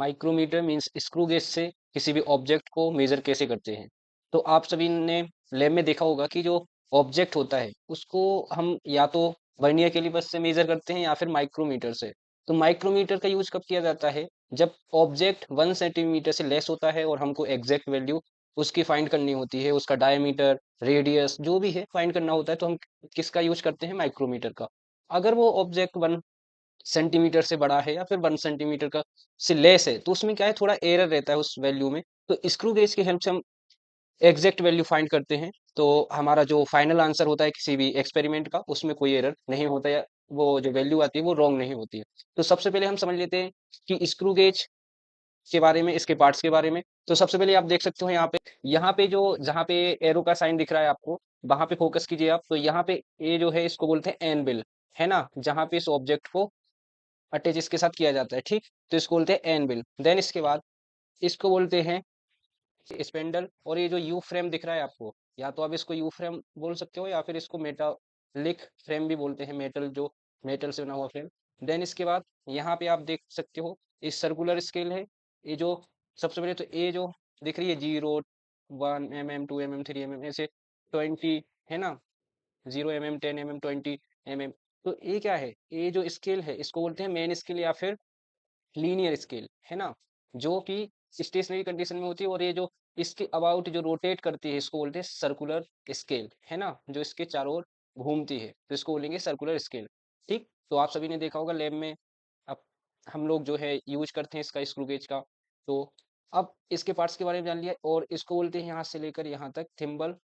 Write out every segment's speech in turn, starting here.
Micrometer means screw gauge से किसी भी ऑब्जेक्ट को मेजर कैसे करते हैं। तो आप सभी ने लैब में देखा होगा कि जो ऑब्जेक्ट होता है उसको हम या तो वर्नियर कैलिपर से मेजर करते हैं या फिर माइक्रोमीटर से। तो माइक्रोमीटर का यूज कब किया जाता है, जब ऑब्जेक्ट 1 सेंटीमीटर से लेस होता है और हमको एग्जैक्ट वैल्यू उसकी फाइंड करनी होती है, उसका डायमीटर, रेडियस जो भी है फाइंड करना होता है, तो हम किसका यूज करते हैं, माइक्रोमीटर का। अगर वो ऑब्जेक्ट 1 सेंटीमीटर से बड़ा है या फिर 1 सेंटीमीटर का से लेस है, तो उसमें क्या है, थोड़ा एरर रहता है उस वैल्यू में। तो स्क्रू गेज की हेल्प से हम एग्जैक्ट वैल्यू फाइंड करते हैं, तो हमारा जो फाइनल आंसर होता है किसी भी एक्सपेरिमेंट का, उसमें कोई एरर नहीं होता है, वो जो वैल्यू आती है वो रॉन्ग नहीं होती है। तो सबसे पहले हम समझ लेते हैं कि स्क्रू गेज के बारे में, इसके पार्ट्स के बारे में। तो सबसे पहले आप देख सकते हो यहाँ पे जो जहाँ पे एरो का साइन दिख रहा है आपको, वहां पे फोकस कीजिए आप। तो यहाँ पे ये जो है इसको बोलते हैं एनबिल, है ना, जहाँ पे इस ऑब्जेक्ट को अटैच इसके साथ किया जाता है, ठीक। तो इसको बोलते हैं एनबिल। देन इसके बाद इसको बोलते हैं स्पेंडल। और ये जो यू फ्रेम दिख रहा है आपको, या तो आप इसको यू फ्रेम बोल सकते हो या फिर इसको मेटालिक फ्रेम भी बोलते हैं, मेटल जो मेटल से बना हुआ फ्रेम। देन इसके बाद यहाँ पे आप देख सकते हो इस सर्कुलर स्केल है। ये जो सबसे पहले तो ये जो दिख रही है 0, 1 mm, 2 mm, 3 mm, ऐसे 20, है ना, 0 mm, 10 mm, 20 mm। तो ये क्या है, ये जो स्केल है इसको बोलते हैं मेन स्केल या फिर लीनियर स्केल, है ना, जो कि स्टेशनरी कंडीशन में होती है। और ये जो इसके अबाउट जो रोटेट करती है इसको बोलते हैं सर्कुलर स्केल, है ना, जो इसके चारों ओर घूमती है, तो इसको बोलेंगे सर्कुलर स्केल, ठीक। तो आप सभी ने देखा होगा लैब में, अब हम लोग जो है यूज करते हैं इसका, स्क्रू गेज का। तो अब इसके पार्ट्स के बारे में जान लिया, और इसको बोलते हैं यहाँ से लेकर यहाँ तक थिम्बल,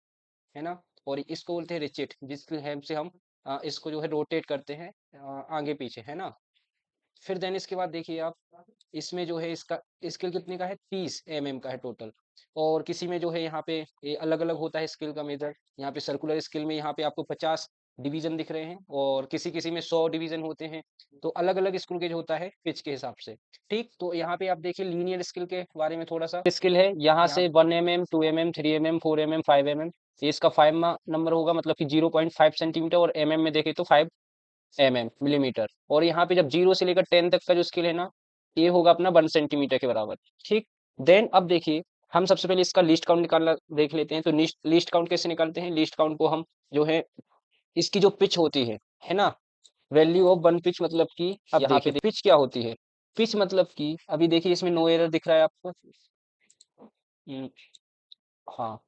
है ना। और इसको बोलते हैं रिचेट, जिसकी हेल्प से हम इसको जो है रोटेट करते हैं आगे पीछे, है ना। फिर देन इसके बाद देखिए आप, इसमें जो है इसका स्केल कितने का है, 30 mm का है टोटल। और किसी में जो है यहाँ पे ये अलग अलग होता है स्केल का मेजर। यहाँ पे सर्कुलर स्केल में यहाँ पे आपको 50 डिवीजन दिख रहे हैं, और किसी किसी में 100 डिवीजन होते हैं। तो अलग अलग स्क्रू गेज होता है पिच के हिसाब से, ठीक। तो यहाँ पे आप देखिए लीनियर स्केल के बारे में थोड़ा सा, स्केल है यहाँ से 1 mm, 2 mm, 3 mm, 4 mm, 5 mm। ये इसका 5 नंबर होगा, मतलब कि 0.5 सेंटीमीटर, और में देखे तो 5 mm मिलीमीटर। और यहाँ पे जब 0 से लेकर 10 तक का जो स्केल है ना, ये होगा अपना 1 सेंटीमीटर के बराबर, ठीक। देन अब देखिए, हम सबसे पहले इसका लीस्ट काउंट निकालना देख लेते हैं। तो लीस्ट काउंट कैसे निकालते हैं, लीस्ट काउंट को हम जो है इसकी जो पिच होती है ना, वैल्यू ऑफ वन पिच, मतलब कि अब यहाँ पे पिच क्या होती है, पिच मतलब कि अभी देखिए इसमें नो एरर दिख रहा है आपको। हम्म, हाँ,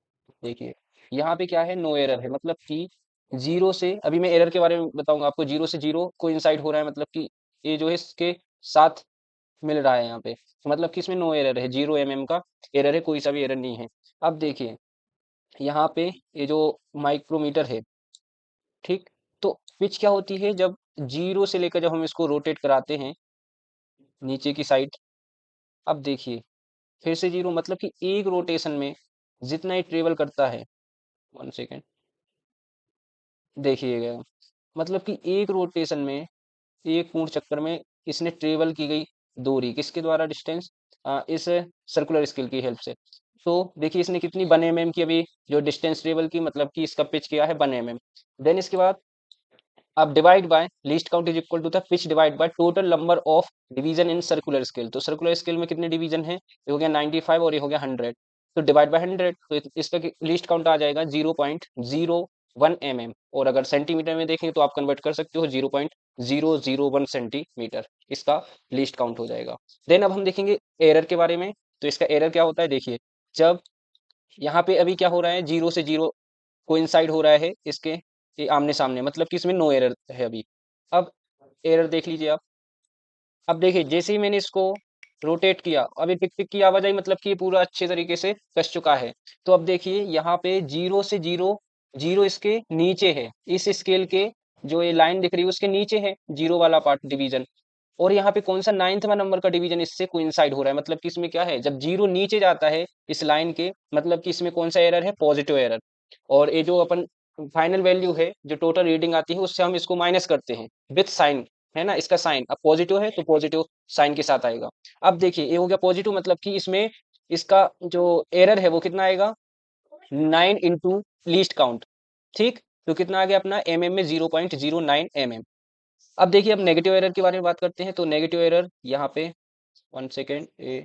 देखिए यहाँ पे क्या है, नो एरर है, मतलब कि जीरो से, अभी मैं एरर के बारे में बताऊंगा आपको, 0 से 0 कोइंसाइड हो रहा है, मतलब कि ये जो है इसके साथ मिल रहा है यहाँ पे, तो मतलब कि इसमें नो एरर है, 0 mm का एरर है, कोई सा भी एरर नहीं है। अब देखिए यहाँ पे ये जो माइक्रोमीटर है, ठीक। तो पिच क्या होती है, जब 0 से लेकर जब हम इसको रोटेट कराते हैं नीचे की साइड, अब देखिए फिर से 0, मतलब कि एक रोटेशन में जितना ही ट्रेवल करता है, 1 सेकेंड, देखिएगा, मतलब कि एक रोटेशन में, एक पूर्ण चक्कर में इसने ट्रेवल की गई दूरी किसके द्वारा, डिस्टेंस, इस सर्कुलर स्केल की हेल्प से। तो देखिए इसने कितनी 1 mm की अभी जो डिस्टेंस ट्रेवल की, मतलब कि इसका पिच क्या है 1 mm। देन इसके बाद अब divide by least count is equal to the pitch divide by total number of division in circular scale. तो सर्कुलर स्केल में कितने डिवीजन है, ये हो गया 95 और ये हो गया 100। तो डिवाइड बाय 100, तो इसका लीस्ट काउंट आ जाएगा 0.01 mm। और अगर सेंटीमीटर में देखें तो आप कन्वर्ट कर सकते हो 0.001 सेंटीमीटर, इसका लीस्ट काउंट हो जाएगा। देन अब हम देखेंगे एरर के बारे में। तो इसका एरर क्या होता है, देखिए जब यहाँ पे अभी क्या हो रहा है, 0 से 0 कोइंसाइड हो रहा है इसके, ये आमने सामने, मतलब कि इसमें नो एरर है अभी। अब एरर देख लीजिए आप, अब देखिए जैसे ही मैंने इसको रोटेट किया, अभी टिक टिक की आवाज आई, मतलब कि ये पूरा अच्छे तरीके से कस चुका है। तो अब देखिए यहाँ पे 0 से 0, 0 इसके नीचे है, इस स्केल के जो ये लाइन दिख रही है उसके नीचे है 0 वाला पार्ट डिवीजन। और यहाँ पे कौन सा 9वां नंबर का डिवीजन इससे कोइंसाइड हो रहा है, मतलब कि इसमें क्या है, जब 0 नीचे जाता है इस लाइन के, मतलब कि इसमें कौन सा एरर है, पॉजिटिव एरर। और ये जो अपन फाइनल वैल्यू है, जो टोटल रीडिंग आती है, उससे हम इसको माइनस करते हैं विथ साइन, है ना। इसका साइन अब पॉजिटिव है तो पॉजिटिव साइन के साथ आएगा। अब देखिए ये हो गया पॉजिटिव, मतलब कि इसमें इसका जो एरर है वो कितना आएगा, 9 इंटू लीस्ट काउंट, ठीक। तो कितना आ गया अपना में 0.09 mm। अब देखिए, अब नेगेटिव एरर के बारे में बात करते हैं। तो नेगेटिव एरर यहाँ पे 1 सेकंड ए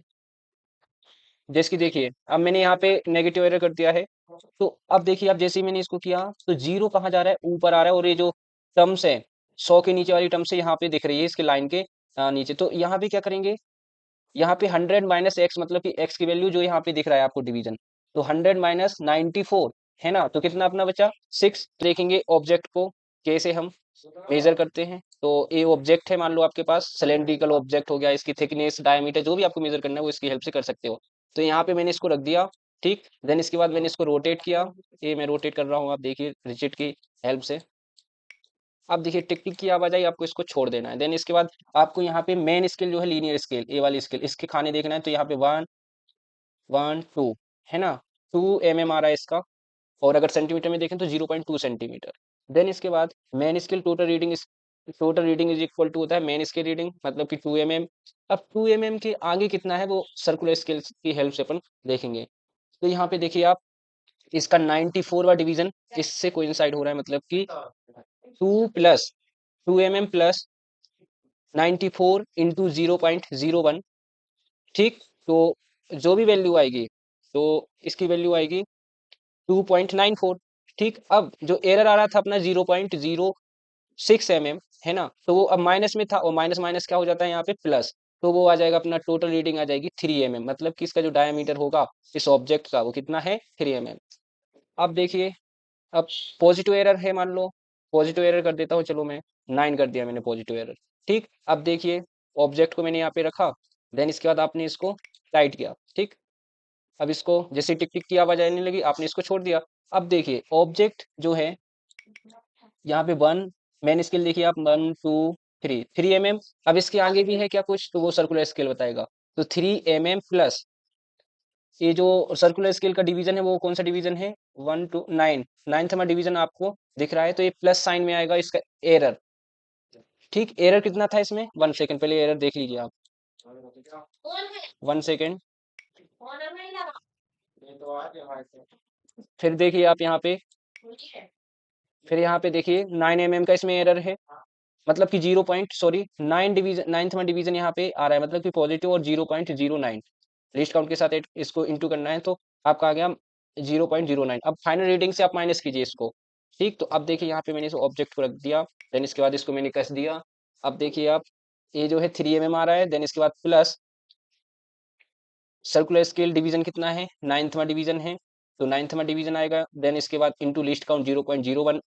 जैसे कि देखिए, अब मैंने यहाँ पे नेगेटिव एरर कर दिया है। तो अब देखिए, अब जैसे ही मैंने इसको किया, तो 0 कहाँ जा रहा है? ऊपर आ रहा है और ये जो टर्म्स है, 100 के नीचे वाली टर्म्स है, यहाँ पे दिख रही है इसके लाइन के नीचे। तो यहाँ पे क्या करेंगे? यहाँ पे 100 माइनस एक्स मतलब कि एक्स की वैल्यू जो यहाँ पे दिख रहा है आपको डिवीजन, तो 100 माइनस 94 है ना? तो कितना अपना बचा? 6। देखेंगे ऑब्जेक्ट को कैसे हम मेजर करते हैं। तो ये ऑब्जेक्ट है, मान लो आपके पास सिलेंड्रिकल ऑब्जेक्ट हो गया, इसकी थिकनेस, डायमीटर जो भी आपको मेजर करना है वो इसकी हेल्प से कर सकते हो। तो यहाँ पे मैंने इसको रख दिया, ठीक। देन इसके बाद मैंने इसको रोटेट किया, ये मैं रोटेट कर रहा हूँ, आप देखिए रिजिट की हेल्प से। अब देखिए टिक टिक की आवाज आई, आपको इसको छोड़ देना है। देन इसके बाद आपको यहाँ पे मेन स्केल जो है लीनियर स्केल, ए वाली स्केल, इसके खाने देखना है। तो यहाँ पे 1 1 2 है ना? 2 mm आ रहा है इसका। और अगर सेंटीमीटर में देखें तो 0.2 सेंटीमीटर। देन इसके बाद main scale total reading is equal to होता है मेन स्केल रीडिंग मतलब कि 2 mm। अब 2 mm के आगे कितना है वो सर्कुलर स्केल की हेल्प से अपन देखेंगे। तो यहाँ पे देखिए आप, इसका 94वां डिवीजन इससे कोइंसाइड हो रहा है, मतलब कि 2 प्लस 2 mm प्लस 94 इंटू 0.01, ठीक। तो जो भी वैल्यू आएगी, तो इसकी वैल्यू आएगी 2.94, ठीक। अब जो एरर आ रहा था अपना 0.06 mm है ना? तो वो अब माइनस में था, और माइनस माइनस क्या हो जाता है यहाँ पे? प्लस। तो वो आ जाएगा अपना टोटल रीडिंग आ जाएगी 3 mm, मतलब कि इसका जो डायमीटर होगा इस ऑब्जेक्ट का वो कितना है? 3 mm। अब देखिए, अब पॉजिटिव एरर है, मान लो पॉजिटिव एरर कर देता हूँ, चलो मैं 9 कर दिया मैंने पॉजिटिव एरर, ठीक। अब देखिए ऑब्जेक्ट को मैंने यहाँ पे रखा, देन इसके बाद आपने इसको टाइट किया, ठीक। अब इसको जैसे टिक टिक की आवाज आने लगी, आपने इसको छोड़ दिया। अब देखिए ऑब्जेक्ट जो है यहाँ पे 1, मेन स्केल देखिए आप, 1 2 3 3 mm। अब इसके आगे भी है क्या कुछ? तो वो सर्कुलर स्केल बताएगा। तो 3 mm प्लस ये जो सर्कुलर स्केल का डिवीजन है वो कौन सा डिवीजन है? 1 टू 9, 9वां डिवीजन आपको दिख रहा है। तो ये प्लस साइन में आएगा इसका एरर, ठीक। एरर कितना था इसमें? 1 सेकंड, पहले एरर देख लीजिए आप। 1 सेकंड, फिर देखिए आप यहाँ पे, फिर यहाँ पे देखिए 9 mm का इसमें एरर है, मतलब कि 0 पॉइंट सॉरी 9 डिवीजन, 9वां डिवीजन यहाँ पे आ रहा है, मतलब कि पॉजिटिव और 0.09 लीस्ट काउंट के साथ इसको इंटू करना है। तो आपका आ गया 0.09। अब फाइनल रीडिंग से आप माइनस कीजिए इसको, ठीक। तो अब देखिए यहाँ पे मैंने इस ऑब्जेक्ट को रख दिया, देन इसके बाद इसको मैंने कस दिया। अब देखिए आप, ये जो है 3 mm आ रहा है, देन इसके बाद प्लस सर्कुलर स्केल डिवीजन कितना है? 9वां डिवीजन है, तो 9वां डिवीजन आएगा। देन इसके बाद इंटू लीस्ट काउंट 0.01,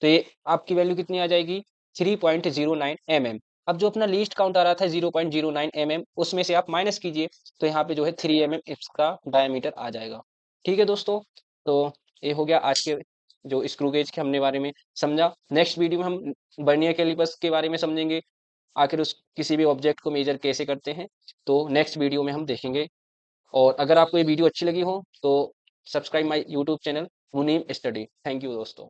तो ये आपकी वैल्यू कितनी आ जाएगी? 3.09 mm। अब जो अपना लीस्ट काउंट आ रहा था 0.09 mm, उसमें से आप माइनस कीजिए, तो यहाँ पे जो है 3 mm इसका डायमीटर आ जाएगा। ठीक है दोस्तों, तो ये हो गया आज के जो स्क्रू गेज के हमने बारे में समझा। नेक्स्ट वीडियो में हम वर्नियर कैलिपर्स के बारे में समझेंगे, आखिर उस किसी भी ऑब्जेक्ट को मेजर कैसे करते हैं, तो नेक्स्ट वीडियो में हम देखेंगे। और अगर आपको ये वीडियो अच्छी लगी हो तो सब्सक्राइब माय यूट्यूब चैनल मुनीम स्टडी। थैंक यू दोस्तों।